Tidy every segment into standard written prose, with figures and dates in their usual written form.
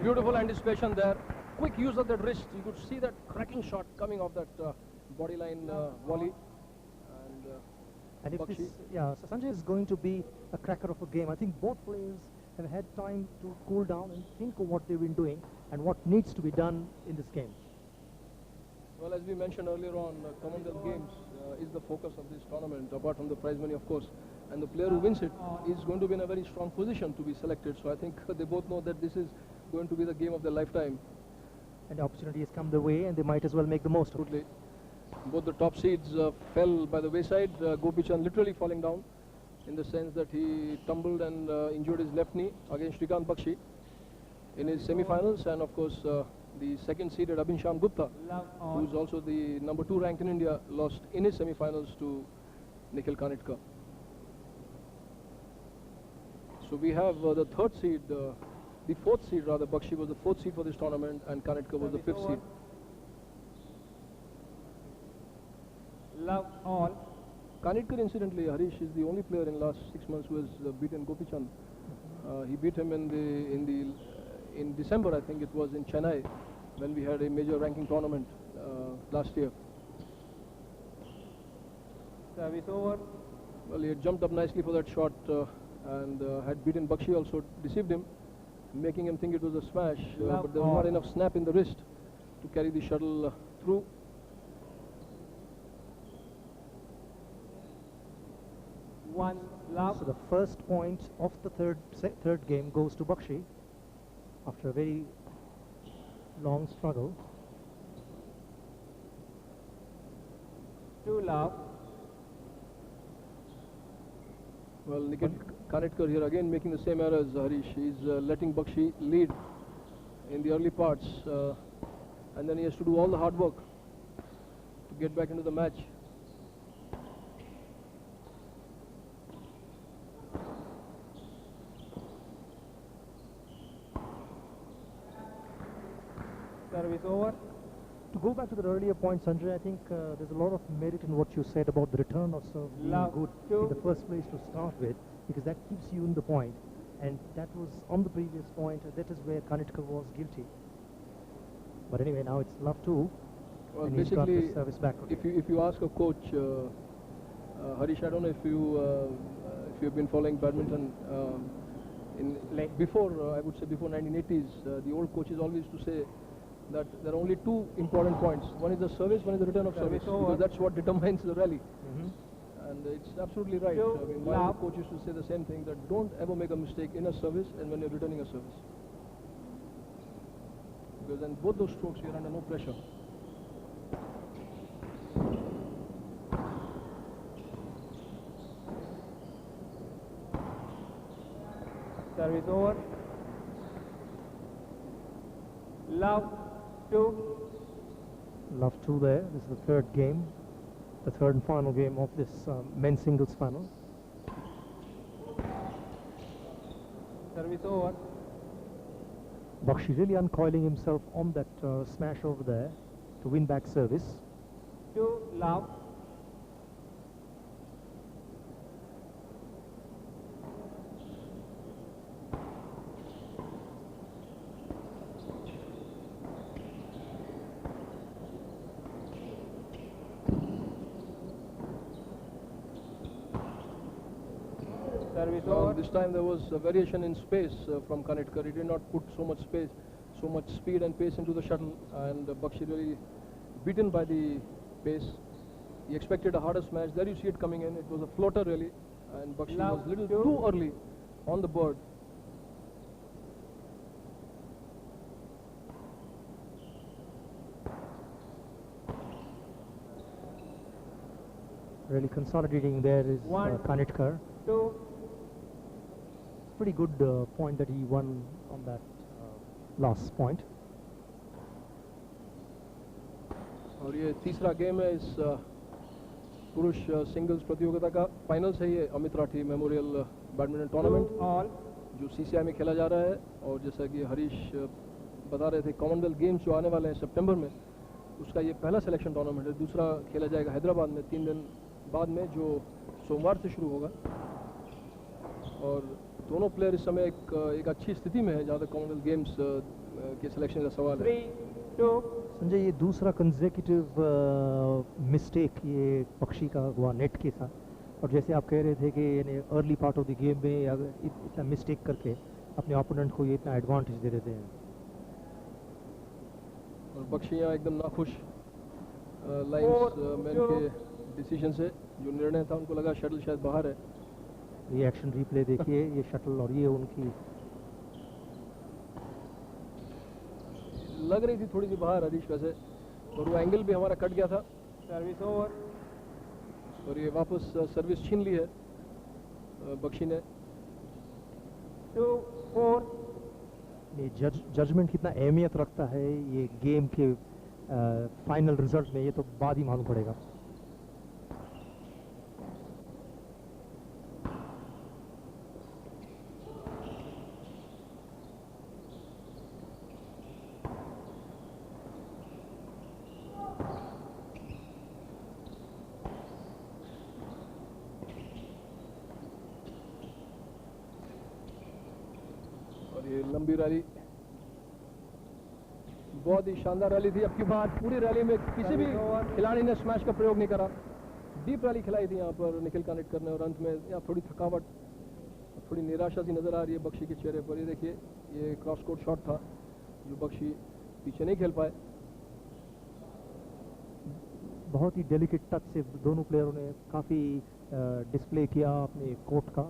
Beautiful anticipation there. Quick use of that wrist. You could see that cracking shot coming off that body line volley. And if this, so Sanjay is going to be a cracker of a game. I think both players have had time to cool down and think of what they've been doing and what needs to be done in this game. Well, as we mentioned earlier on, Commonwealth Games is the focus of this tournament, apart from the prize money, of course. And the player who wins it is going to be in a very strong position to be selected. So I think they both know that this is going to be the game of their lifetime. And the opportunity has come their way, and they might as well make the most of it. Both the top seeds fell by the wayside. Gopichan literally falling down, in the sense that he tumbled and injured his left knee against Srikant Bakshi in his semi-finals, and of course the second seeded Abhinsham Gupta, who is also the number 2 ranked in India, lost in his semi-finals to Nikhil Kanetkar. So we have the third seed, the fourth seed rather. Bakshi was the 4th seed for this tournament, and Kanetkar was the 5th seed. Love all. Kanetkar, incidentally, Harish, is the only player in the last 6 months who has beaten Gopichan. He beat him in December, I think it was, in Chennai, when we had a major ranking tournament last year. Service over. Well, he had jumped up nicely for that shot and had beaten Bakshi, also deceived him, making him think it was a smash, but there was not enough snap in the wrist to carry the shuttle through. One love. So the first point of the third game goes to Bakshi after a very long struggle. 2 love. Well, Nikhil Kanetkar here again making the same error as Harish. He's letting Bakshi lead in the early parts, and then he has to do all the hard work to get back into the match. Service over. To go back to the earlier point, Sanjay, I think there's a lot of merit in what you said about the return of serve being good in the first place to start with, because that keeps you in the point, and that was on the previous point. That is where Kanetkar was guilty. But anyway, now it's love 2. Well, and he's got basically, the service back. if you ask a coach, Harish, I don't know if you've been following badminton before, I would say before 1980s, the old coaches always used to say that there are only 2 important points. One is the service, one is the return of service, because that's what determines the rally. And it's absolutely right. I mean, my coach used to say the same thing, that don't ever make a mistake in a service and when you're returning a service. Because then both those strokes you're under no pressure. Service over. Love 2. Love 2 there. This is the third game, the third and final game of this men's singles final. Service over. Bakshi really uncoiling himself on that smash over there to win back service. 2 love. This time there was a variation in space from Kanetkar. He did not put so much space, so much speed and pace into the shuttle, and Bakshi really beaten by the pace. He expected a harder smash. There you see it coming in. It was a floater really, and Bakshi was a little too early on the bird. Really consolidating there is Kanetkar. 2. Pretty good point that he won on that last point. और ये तीसरा game है इस पुरुष singles प्रतियोगिता का। Finals है ये Amit Rathi memorial badminton tournament जो सीसीआई में खेला जा रहा है। और जैसा कि हरीश बता रहे थे, कॉमनवेल्थ गेम्स जो आने वाले हैं सितंबर में, उसका ये पहला सिलेक्शन टूर्नामेंट है। दूसरा खेला जाएगा हैदराबाद में 3 दिन बाद में, जो सोमवार से शुरू होगा। और दोनों प्लेयर इस समय एक अच्छी स्थिति में है जहाँ तक कॉमनवेल्थ गेम्स के सिलेक्शन का सवाल है। 3-2. संजय, ये दूसरा कंसेक्यूटिव मिस्टेक ये बख्शी का हुआ नेट के साथ, और जैसे आप कह रहे थे कि यानी early part of the game में अगर इतना मिस्टेक करके अपने ओपोनेंट को ये इतना एडवांटेज दे देते हैं। और बख्शी यहाँ एकदम नाखुश लाइंस मैन के डिसीजन से, जो निर्णय था उनको लगा शटल शायद बाहर है। ये एक्शन रिप्ले देखिए, ये शटल और ये उनकी लग रही थी थोड़ी सी बाहर हरीश वैसे, और वो एंगल भी हमारा कट गया था। Service over. और ये वापस सर्विस छीन ली है बख्शी ने। 2-4. ये जजमेंट कितना अहमियत रखता है ये गेम के फाइनल रिजल्ट में, ये तो बाद ही मालूम पड़ेगा। ये लंबी रैली, बहुत ही शानदार रैली थी। अब की बात पूरी रैली में किसी भी खिलाड़ी ने स्मैश का प्रयोग नहीं करा। डीप रैली खिलाई थी यहाँ पर निखिल कानेटकर ने, और अंत में यहाँ थोड़ी थकावट, थोड़ी निराशा सी नजर आ रही है बख्शी के चेहरे पर। ये देखिए, ये क्रॉस कोर्ट शॉट था जो बख्शी पीछे नहीं खेल पाए। बहुत ही डेलिकेट टच से दोनों प्लेयरों ने काफ़ी डिस्प्ले किया अपने कोर्ट का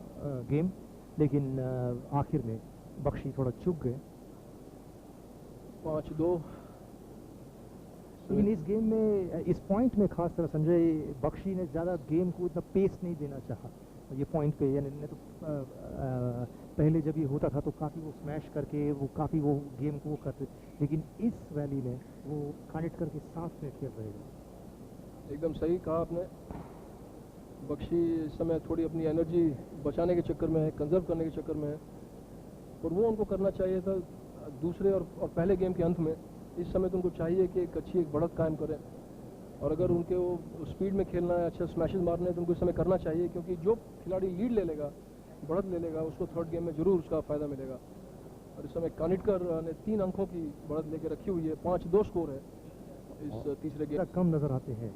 गेम, लेकिन आखिर में बख्शी थोड़ा चूक गए। 5-2। लेकिन इस गेम में, इस पॉइंट में खास तरह संजय, बख्शी ने ज़्यादा गेम को इतना पेस नहीं देना चाहा ये पॉइंट पे। यानी नहीं तो पहले जब ये होता था तो काफ़ी वो स्मैश करके वो काफ़ी वो गेम को वो करते, लेकिन इस रैली में वो कानेटकर के साथ में खेल रहे हैं। एकदम सही कहा आपने। बख्शी इस समय थोड़ी अपनी एनर्जी बचाने के चक्कर में है, कंजर्व करने के चक्कर में है, और वो उनको करना चाहिए था दूसरे और पहले गेम के अंत में। इस समय तो उनको चाहिए कि एक अच्छी बढ़त कायम करें, और अगर उनके वो स्पीड में खेलना है, अच्छा स्मैशेस मारने हैं, तो उनको इस समय करना चाहिए, क्योंकि जो खिलाड़ी लीड ले लेगा, बढ़त ले लेगा, उसको थर्ड गेम में जरूर उसका फ़ायदा मिलेगा। और इस समय कानेटकर ने 3 अंकों की बढ़त लेके रखी हुई है। 5-2 स्कोर है इस तीसरे गेम। कम नजर आते हैं।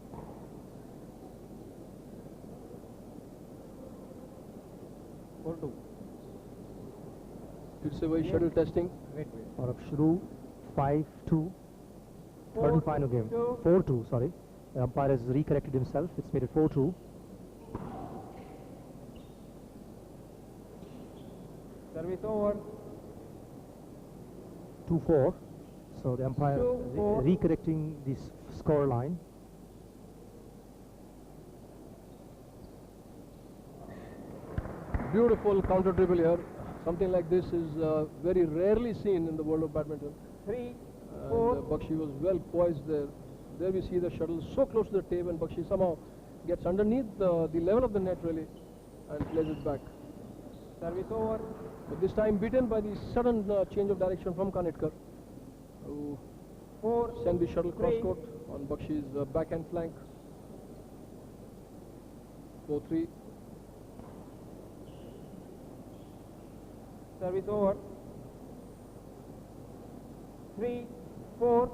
4-2. फिर से वही शटल टेस्टिंग। और अब शुरू 5-2 third and final game. 4-2, sorry. The umpire has recorrected himself. It's made it 4-2. Service over. 2-4. So the umpire 2-4. recorrecting this score line. Beautiful counter dribble here. Something like this is very rarely seen in the world of badminton. 3-4. And Bakshi was well poised there. There we see the shuttle so close to the tape, and Bakshi somehow gets underneath the level of the net really and plays it back. Service over. But this time beaten by the sudden change of direction from Kanetkar, who 4. sent the shuttle cross Three. court on Bakshi's backhand flank. 4-3. Service over. 3-4.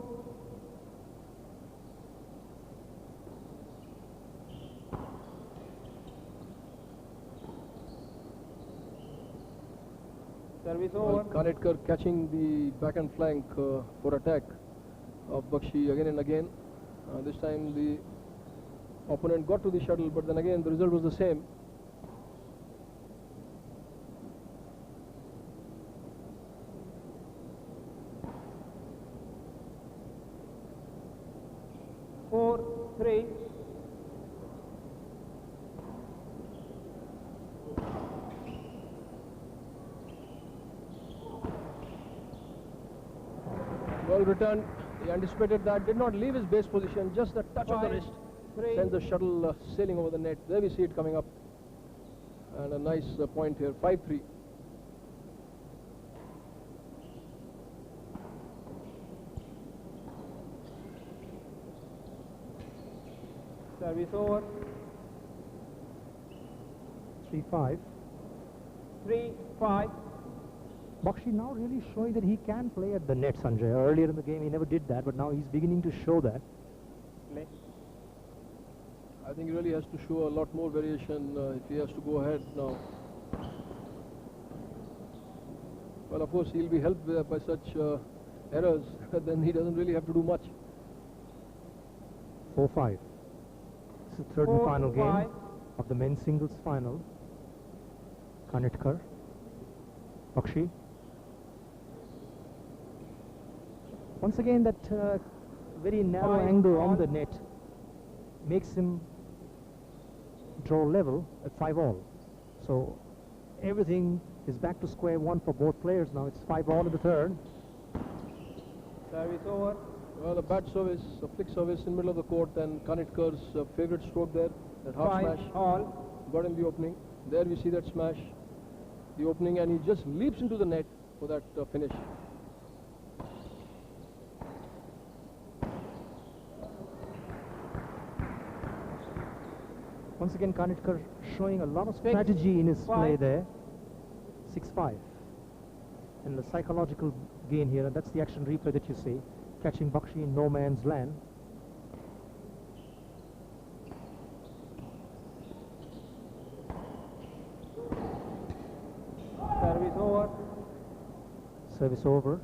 Service Well, over. Kanetkar catching the backhand flank for attack of Bakshi again and again. This time the opponent got to the shuttle, but then again the result was the same. Four, 3. Well returned. He anticipated that, did not leave his base position, just a touch of the 5, wrist 3. sends the shuttle sailing over the net. There we see it coming up, and a nice point here. 5-3. Service over. 3-5. 3, 5. Bakshi now really showing that he can play at the net, Sanjay. Earlier in the game he never did that, but now he's beginning to show that. Play. I think he really has to show a lot more variation if he has to go ahead now. Well, of course, he'll be helped by such errors, then he doesn't really have to do much. 4-5. This is the third and 4, final 5. game of the men's singles final. Kanetkar, Bakshi. Once again, that very narrow 5 angle all. on the net makes him draw level at 5-all. So everything is back to square one for both players now. It's 5-all in the third. Service over. Well, a bad service, a flick service in middle of the court, and Kanetkar's favorite stroke there, that half 5 smash, all. got in the opening. There we see that smash, the opening, and he just leaps into the net for that finish. Once again, Kanetkar showing a lot of 6, strategy in his 5. play there. 6-5. And the psychological gain here, and that's the action replay that you see. Catching Bakshi in no man's land. Service over. Service over.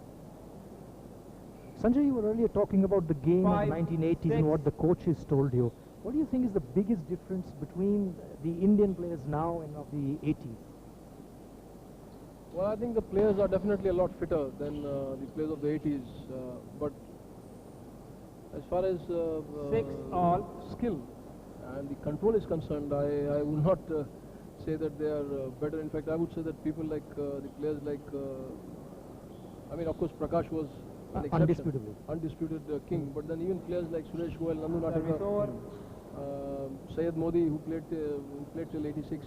Sanjay, you were earlier talking about the game of 5, the 1980s 6. and what the coaches told you. What do you think is the biggest difference between the Indian players now and of the 80s? Well, I think the players are definitely a lot fitter than the players of the 80s. But as far as 6 all. skill and the control is concerned, I would not say that they are better. In fact, I would say that people like the players like, I mean, of course, Prakash was an exception, undisputed king. But then even players like Suresh Goyal, Nandu Service Natakar, over. Syed Modi, who played till 86.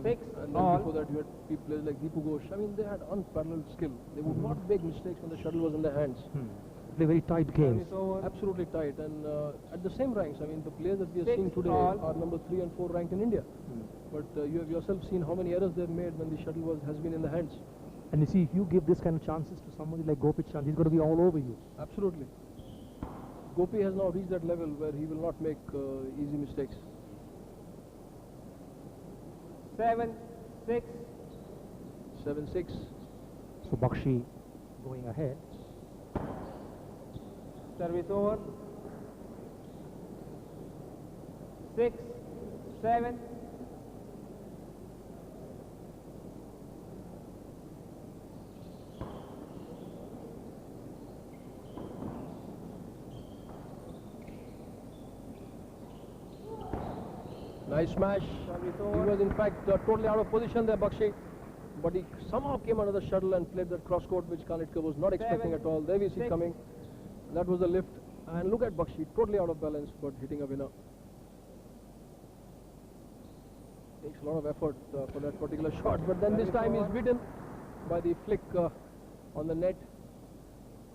6 And then all. before that, you had players like Deepu Ghosh. I mean, they had unparalleled skill. They would not make mistakes when the shuttle was in their hands. Play very tight games. Service over. Absolutely tight. And at the same ranks, I mean, the players that we are 6 seeing today all. are number 3 and 4 ranked in India. But you have yourself seen how many errors they've made when the shuttle has been in the hands. And you see, if you give this kind of chances to somebody like Gopi Chand, he's going to be all over you. Absolutely. Gopi has now reached that level where he will not make easy mistakes. 7, 6. 7-6. So Bakshi going ahead. Service over. 6, 7. Nice smash. Service He over. was in fact totally out of position there, Bakshi. But he somehow came under the shuttle and played that cross court which Kanetkar was not expecting 7, at all. There we see 6. coming. That was the lift. And look at Bakshi, totally out of balance but hitting a winner. Takes a lot of effort for that particular shot. But then this time he's beaten by the flick on the net.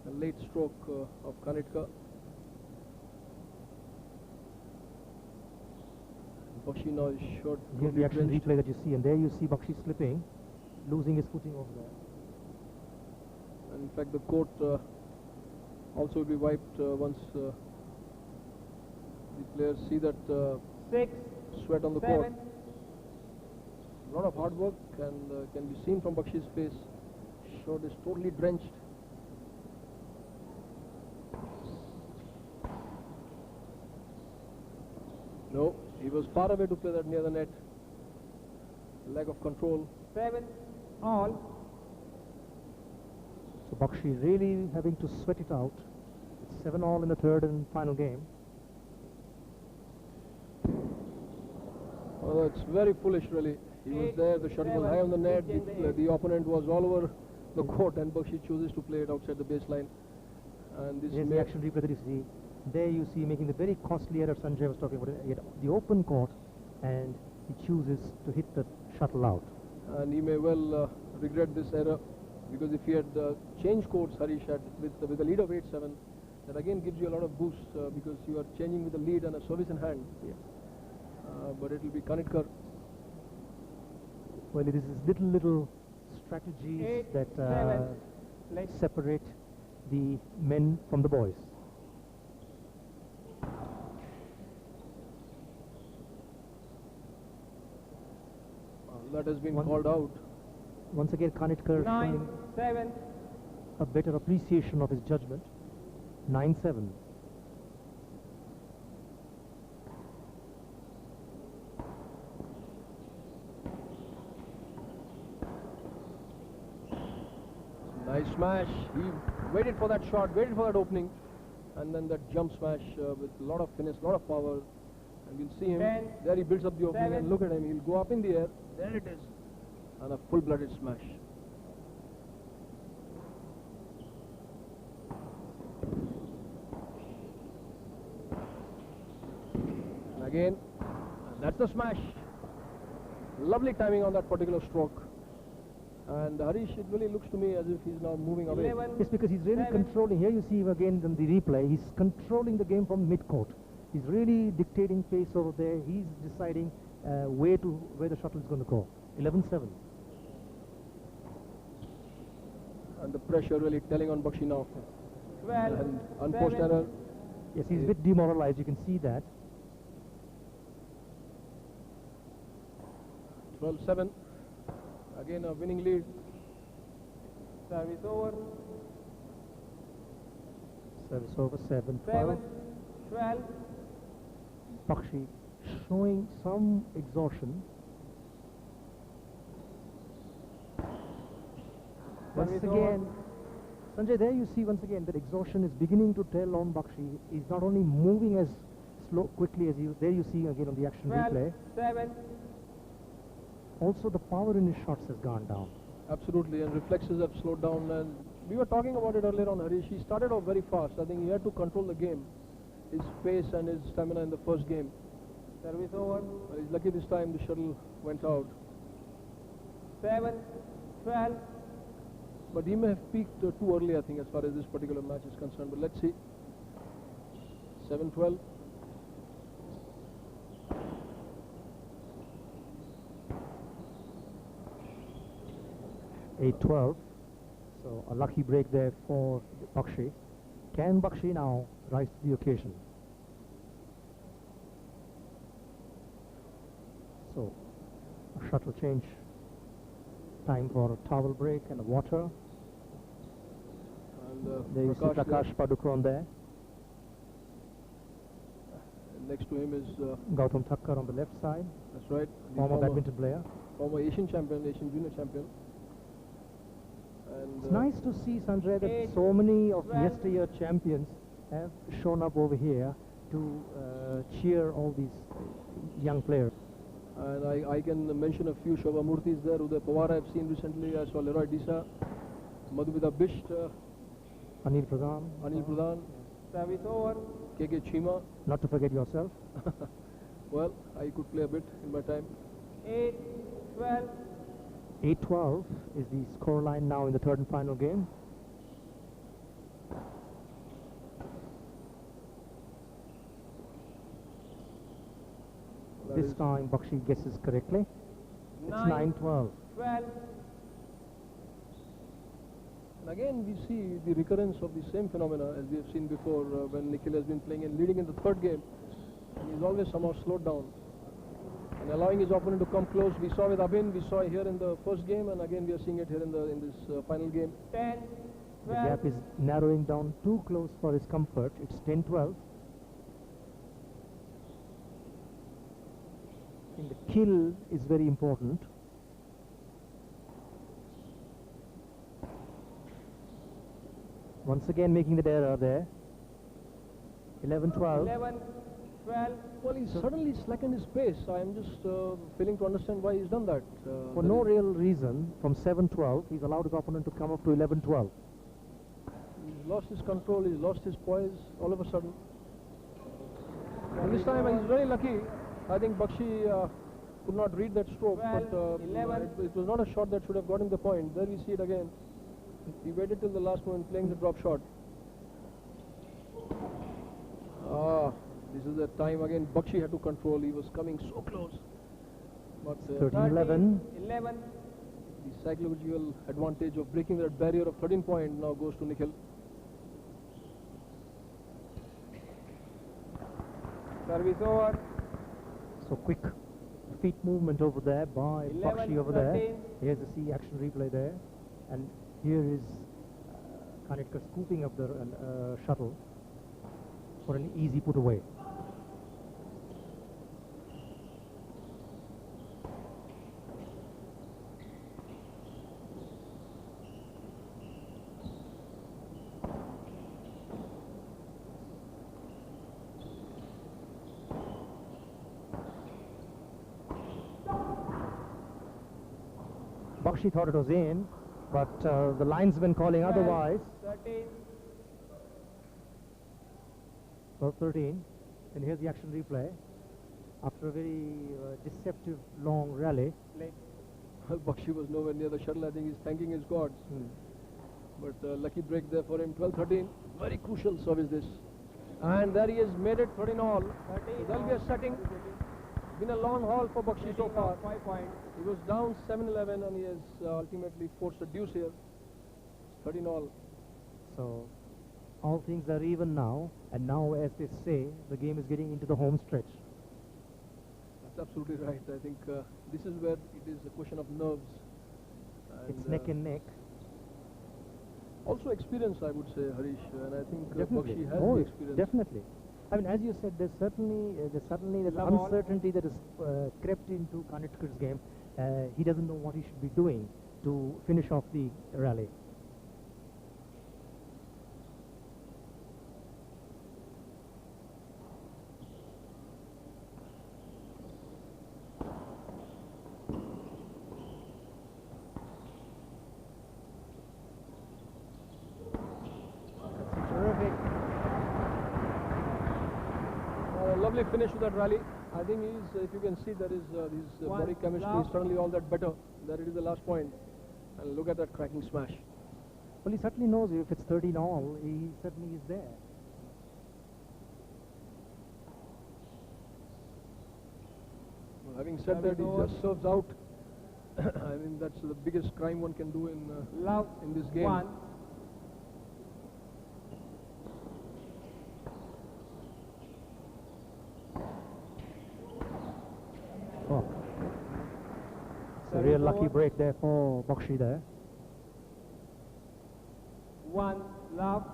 A late stroke of Kanetkar. Bakshi now is short. Here's the action replay that you see, and there you see Bakshi slipping, losing his footing over there. And in fact, the court also will be wiped once the players see that 6, sweat on the 7. court. A lot of hard work and can be seen from Bakshi's face. Shot is totally drenched. No, he was far away to play that near the net. Lack of control. 7 all. So Bakshi really having to sweat it out. It's 7-all in the third and final game. Although it's very foolish really. He was 8, there, the shuttle was 7, high on the net, 8 and 8. the opponent was all over the court and Bakshi chooses to play it outside the baseline. And this Here's the action replay that you see. There you see making the very costly error Sanjay was talking about. He had the open court and he chooses to hit the shuttle out. And he may well regret this error because if he had changed courts, Harish, with a lead of 8-7, that again gives you a lot of boost because you are changing with a lead and a service in hand. Yes. But it will be Kanetkar. Well, it is these little strategies 8, that 7. Let's separate the men from the boys. That has been One- called out. Once again, Kanetkar 9, showing 7. a better appreciation of his judgment. 9-7. Nice smash. He waited for that shot, waited for that opening, and then that jump smash with a lot of finesse, a lot of power. And we'll see him. 10, There he builds up the opening, 7. and look at him. He'll go up in the air. There it is. And a full-blooded smash. And again, and that's the smash. Lovely timing on that particular stroke. And Harish, it really looks to me as if he's now moving away. 11. Yes, because he's really 7. controlling. Here you see him again in the replay. He's controlling the game from mid-court. He's really dictating pace over there. He's deciding where the shuttle is going to go. 11-7. And the pressure really telling on Bakshi now. 12, And unforced 7. error. Yes, he's a bit demoralized. You can see that. 12-7. Again a winning lead. Service over. Service over 7-12. 7, 12. Bakshi showing some exhaustion. Once Service again, Sanjay, there you see once again that exhaustion is beginning to tell on Bakshi. He's not only moving as quickly as you. There you see again on the action 12, replay. 7. Also, the power in his shots has gone down. Absolutely, and reflexes have slowed down. And we were talking about it earlier on, Harish. He started off very fast. I think he had to control the game, his pace and his stamina in the first game. Service over. But he's lucky this time the shuttle went out. 7, 12. But he may have peaked too early, I think, as far as this particular match is concerned. But let's see. 7-12. (8-12). So a lucky break there for Bakshi. Can Bakshi now rise to the occasion? So a shuttle change. Time for a towel break and a water. And There you see Prakash Padukone there. Next to him is, Gautam Thakkar on the left side. that's right, the Former badminton player. former Asian champion, Asian junior champion. And It's nice to see, Sanjay, that 8, so many of 12. yesteryear champions have shown up over here to cheer all these young players. And I can mention a few Shobha Murthy's there. Uday Pawar I've seen recently. I saw Leroy Disa, Madhumita Bisht, Anil Pradhan. Anil Pradhan, Service over. KK Chima. Not to forget yourself. Well, I could play a bit in my time. 8, 12. 8-12 is the score line now in the third and final game. That This is- time Bakshi guesses correctly. It's 9, 9-12. 12. And again, we see the recurrence of the same phenomena as we have seen before when Nikhil has been playing and leading in the third game. And he's always somehow slowed down and allowing his opponent to come close. We saw with Abhin, we saw it here in the first game, and again we are seeing it here in this final game. 10, The 12. gap is narrowing down too close for his comfort. It's 10-12. I think the kill is very important. Once again making that error there. 11-12. 11, 12. Well, he's suddenly slackened his pace. I am just failing to understand why he's done that. For there no is- real reason, from 7-12, he's allowed his opponent to come up to 11-12. He's lost his control, he's lost his poise all of a sudden. And this time he's very lucky. I think Bakshi could not read that stroke, 12, but 11. it was not a shot that should have got him the point. There we see it again. He waited till the last moment playing the drop shot. This is the time again Bakshi had to control. He was coming so close. But 13-11. 11. the psychological advantage of breaking that barrier of 13 point now goes to Nikhil. Service over. So quick feet movement over there by 11, Bakshi over there. 13. Here's the C action replay there. And here is Kanetkar scooping up the shuttle for an easy put away. Bakshi thought it was in, but the linesman calling 12, otherwise. 13. 12-13. And here's the action replay. After a very deceptive long rally. Late. Well, Bakshi was nowhere near the shuttle. I think he's thanking his gods. But lucky break there for him. 12-13. Very crucial service this. And there he has made it 13 all. 13 So there'll be a setting. Been a long haul for Bakshi so far. 5 points. He was down 7-11 and he has ultimately forced a deuce here. 13 all. So all things are even now. And now, as they say, the game is getting into the home stretch. That's absolutely right. I think this is where it is a question of nerves. It's neck and neck. Also experience, I would say, Harish. And I think Definitely. Bakshi has Oh, the experience. definitely. I mean, as you said, there's certainly that Love all. uncertainty that has crept into Kanetkar's game. He doesn't know what he should be doing to finish off the rally. Terrific. A lovely finish to that rally. I think he's, if you can see, there is his One body chemistry is love. certainly all that better. That it is the last point. And look at that cracking smash. Well, he certainly knows if it's 13 all, he certainly is there. Well, having said that, he just serves out. I mean, that's the biggest crime one can do Love. in this game. 1. Oh. It's a real lucky break there for Bakshi there. 1. Love.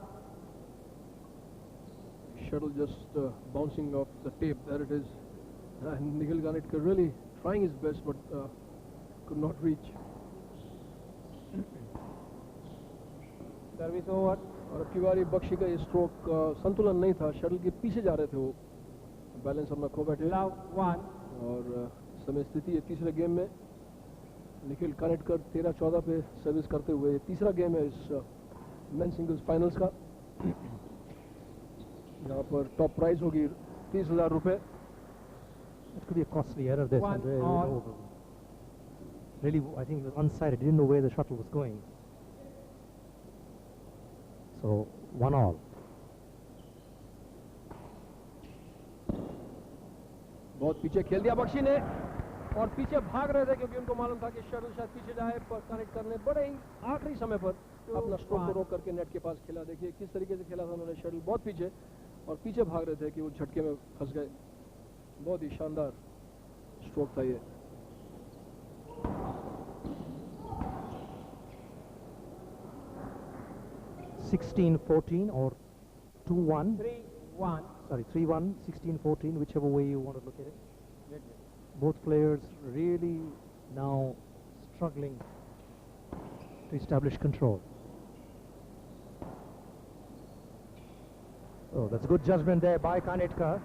Shuttle just bouncing off the tape. There it is. And Nikhil Kanetkar really trying his best, but could not reach. Service over. और अब की बारी बख्शी का ये stroke संतुलन नहीं था. Shuttle के पीछे जा रहे थे वो. बैलेंस अपना खो बैठे. Love. 1. और समय स्थिति है तीसरे गेम में. निखिल कानेटकर 13-14 पे सर्विस करते हुए ये तीसरा गेम है इस मेन सिंगल्स फाइनल्स का. यहाँ पर टॉप प्राइज होगी 30,000 रुपए. It could be a costly error there. 1 Sanjay. all. Really, I think it was unsighted. Didn't know where the shuttle was going. So 1 all. बहुत पीछे खेल दिया बख्शी ने और पीछे भाग रहे थे क्योंकि उनको मालूम था कि शटल शायद पीछे जाए, पर कनेक्ट करने बड़े ही आखिरी समय पर अपना स्ट्रोक को रोक करके नेट के पास खेला. देखिए किस तरीके से खेला था उन्होंने. शटल बहुत पीछे और पीछे भाग रहे थे कि वो झटके में फंस गए. बहुत ही शानदार स्ट्रोक था ये. (16-14) or 2-1. 3-1. Sorry, 3-1, 16-14, whichever way you want to look at it. Both players really now struggling to establish control. Oh, that's good judgment there by Kanetkar.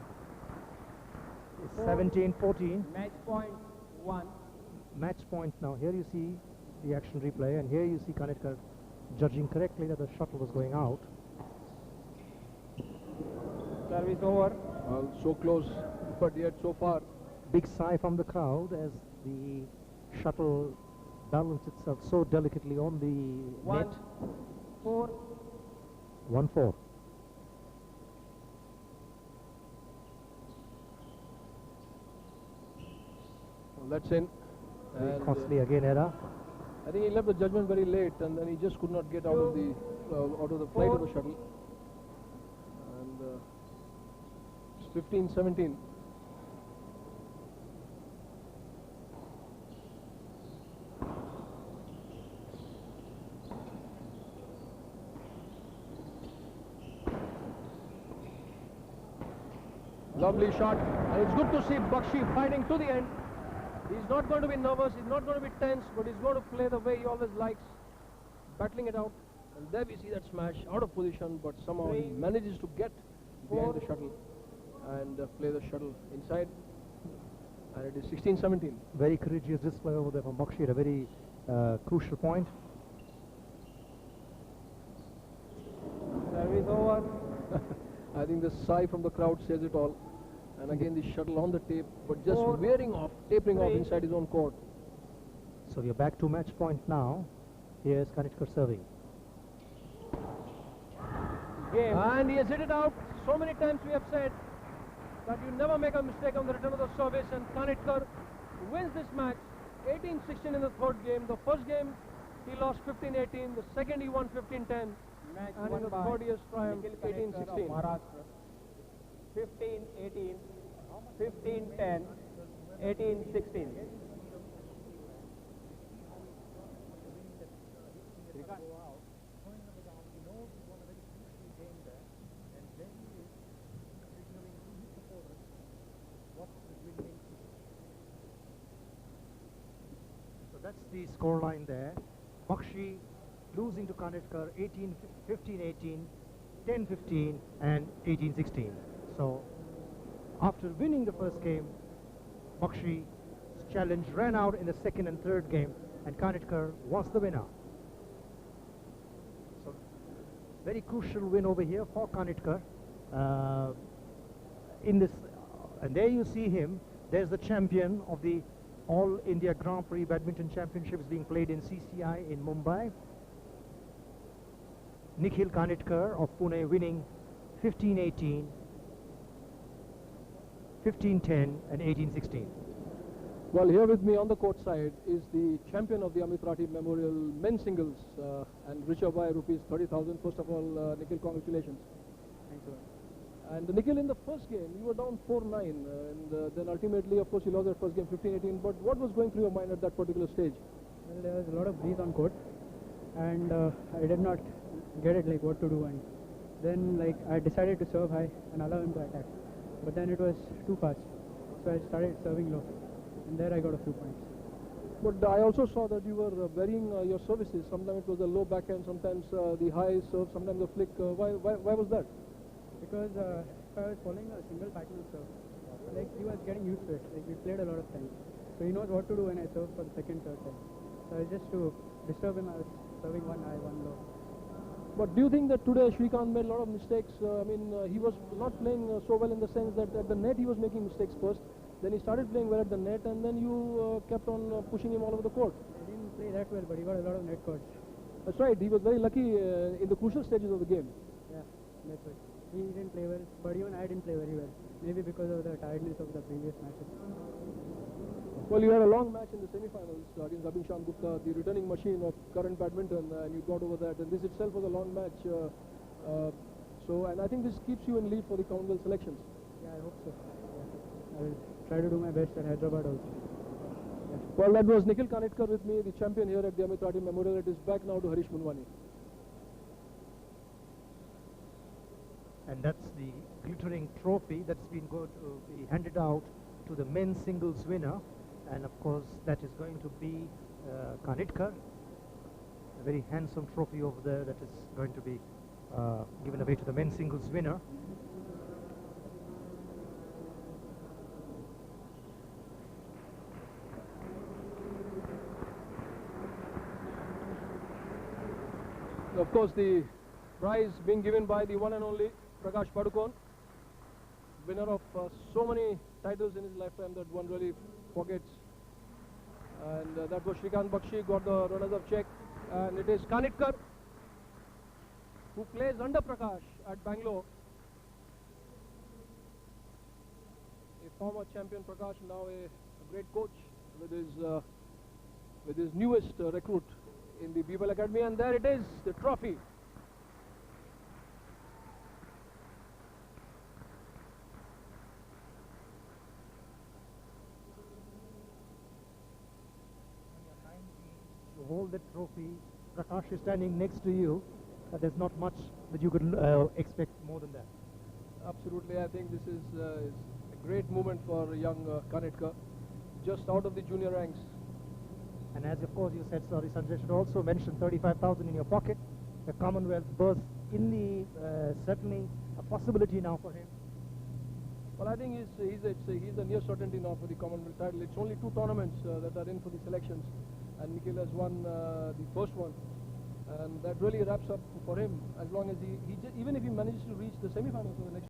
17-14. Match point 1. Match point now. Here you see the action replay, and here you see Kanetkar judging correctly that the shuttle was going out. Service over. Well, so close, but yet so far. Big sigh from the crowd as the shuttle balanced itself so delicately on the 1. net. 4. 1-4. That's in. Very And, costly again error. I think he left the judgment very late, and then he just could not get out of the flight of the shuttle. And it's 15-17. Lovely shot, and it's good to see Bakshi fighting to the end. He's not going to be nervous, he's not going to be tense, but he's going to play the way he always likes, battling it out. And there we see that smash, out of position, but somehow he manages to get behind the shuttle and play the shuttle inside. And it is 16-17. Very courageous display over there from Bakshi at a very crucial point. Service over. I think the sigh from the crowd says it all. And again the shuttle on the tape, but just wearing off, tapering off inside his own court. So we are back to match point now. Here's Kanetkar serving. Game. And he has hit it out. So many times we have said that you never make a mistake on the return of the service, and Kanetkar wins this match 18-16 in the third game. The first game he lost 15-18, the second he won 15-10, Match and won in the by third he has triumphed Nikhil Kanetkar of 18-16. Maharashtra. 15-18, 15-10, 18-16. So that's the scoreline there. Bakshi losing to Kanetkar 15-18, 10-15 and 18-16. So after winning the first game, Bakshi's challenge ran out in the second and third game, and Kanetkar was the winner. So very crucial win over here for Kanetkar in this, and there you see him. There's the champion of the All India Grand Prix Badminton Championships being played in CCI in Mumbai. Nikhil Kanetkar of Pune winning 15-18, 15-10 and 18-16. Well, here with me on the court side is the champion of the Amit Rathi Memorial men's singles and richer by rupees 30,000. First of all, Nikhil, congratulations. Thanks a lot. And Nikhil, in the first game, you were down 4-9, and then ultimately, of course, you lost that first game 15-18. But what was going through your mind at that particular stage? Well, there was a lot of breeze on court, and I did not get it, like what to do. And then, like, I decided to serve high and allow him to attack. But then it was too fast, so I started serving low, and there I got a few points. But I also saw that you were varying your services. Sometimes it was a low backhand, sometimes the high serve, sometimes the flick. Why was that? Because if I was following a single pattern of serve, like he was getting used to it. Like we played a lot of times, so he knows what to do when I serve for the second, third time. So just to disturb him, I was serving one high, one low. But do you think that today Srikant made a lot of mistakes? He was not playing so well in the sense that at the net he was making mistakes first. Then he started playing well at the net, and then you kept on pushing him all over the court. I didn't play that well, but he got a lot of net calls. That's right. He was very lucky in the crucial stages of the game. Yeah, that's right. He didn't play well, but even I didn't play very well. Maybe because of the tiredness of the previous matches. Well, you had a long match in the semi-finals against Abhishek Gupta, the returning machine of current badminton, and you got over that. And this itself was a long match. And I think this keeps you in lead for the Commonwealth selections. Yeah, I hope so. Yeah. I will try to do my best at Hyderabad also. Yeah. Well, that was Nikhil Kanetkar with me, the champion here at the Amit Rathi Memorial. It is back now to Harish Munwani. And that's the glittering trophy that's been going to be handed out to the men's singles winner. And of course, that is going to be Kanetkar. A very handsome trophy over there that is going to be given away to the men's singles winner. Of course, the prize being given by the one and only Prakash Padukone, winner of so many titles in his lifetime that one really forgets. And that was Srikant Bakshi, got the runners-up check. And it is Kanetkar, who plays under Prakash at Bangalore. A former champion Prakash, now a great coach. with his newest recruit in the Bibel Academy, and there it is, the trophy. You hold that trophy, Prakash is standing next to you. There's not much that you could expect more than that. Absolutely, I think this is a great moment for young Kanetkar, just out of the junior ranks. And as of course you said, sorry Sanjay, should also mention 35,000 in your pocket. The Commonwealth berth in the certainly a possibility now for him. Well, I think he's a near certainty now for the Commonwealth title. It's only 2 tournaments that are in for the selections, and Nikhil has won the first one, and that really wraps up for him. As long as even if he manages to reach the semi-finals for the next